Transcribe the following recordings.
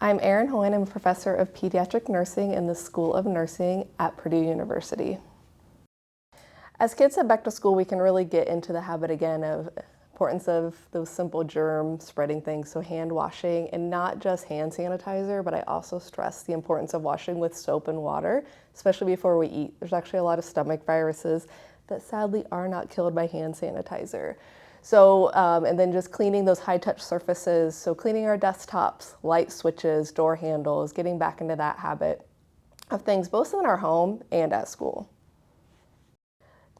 I'm Erin Hoying. I'm a professor of pediatric nursing in the School of Nursing at Purdue University. As kids head back to school, we can really get into the habit again of importance of those simple germ spreading things, so hand washing, and not just hand sanitizer, but I also stress the importance of washing with soap and water, especially before we eat. There's actually a lot of stomach viruses that sadly are not killed by hand sanitizer. So, and then just cleaning those high-touch surfaces, so cleaning our desktops, light switches, door handles, getting back into that habit of things both in our home and at school.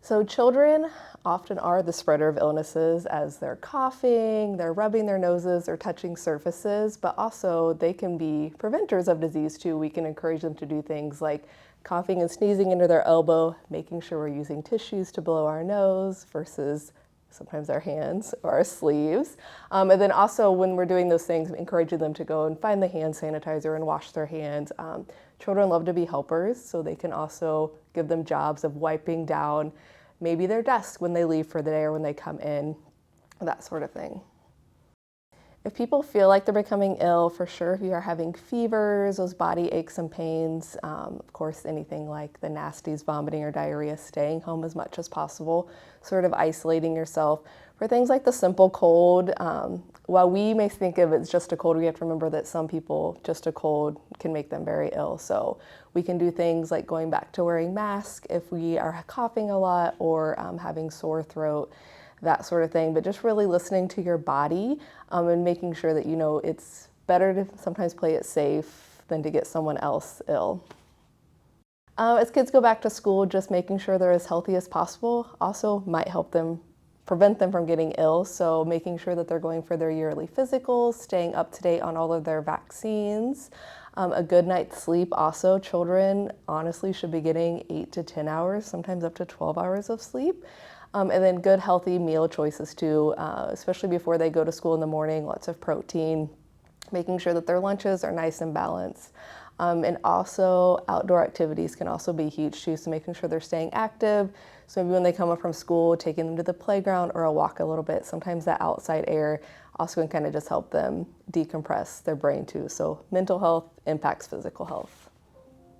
So children often are the spreader of illnesses as they're coughing, they're rubbing their noses or touching surfaces, but also they can be preventers of disease too. We can encourage them to do things like coughing and sneezing into their elbow, making sure we're using tissues to blow our nose versus sometimes our hands or our sleeves. And then also when we're doing those things, encouraging them to go and find the hand sanitizer and wash their hands. Children love to be helpers, so they can also give them jobs of wiping down maybe their desk when they leave for the day or when they come in, that sort of thing. If people feel like they're becoming ill, for sure, if you are having fevers, those body aches and pains, of course, anything like the nasties, vomiting or diarrhea, staying home as much as possible, sort of isolating yourself. For things like the simple cold, while we may think of it as just a cold, we have to remember that some people, just a cold can make them very ill. So we can do things like going back to wearing masks if we are coughing a lot or having sore throat, that sort of thing, but just really listening to your body and making sure that you know it's better to sometimes play it safe than to get someone else ill. As kids go back to school, just making sure they're as healthy as possible also might help them prevent them from getting ill. So making sure that they're going for their yearly physicals, staying up to date on all of their vaccines, a good night's sleep also. Children honestly should be getting 8 to 10 hours, sometimes up to 12 hours of sleep. And then good healthy meal choices too, especially before they go to school in the morning, lots of protein, making sure that their lunches are nice and balanced. And also outdoor activities can also be huge too, so making sure they're staying active. So maybe when they come up from school, taking them to the playground or a walk a little bit. Sometimes that outside air also can kind of just help them decompress their brain too. So mental health impacts physical health.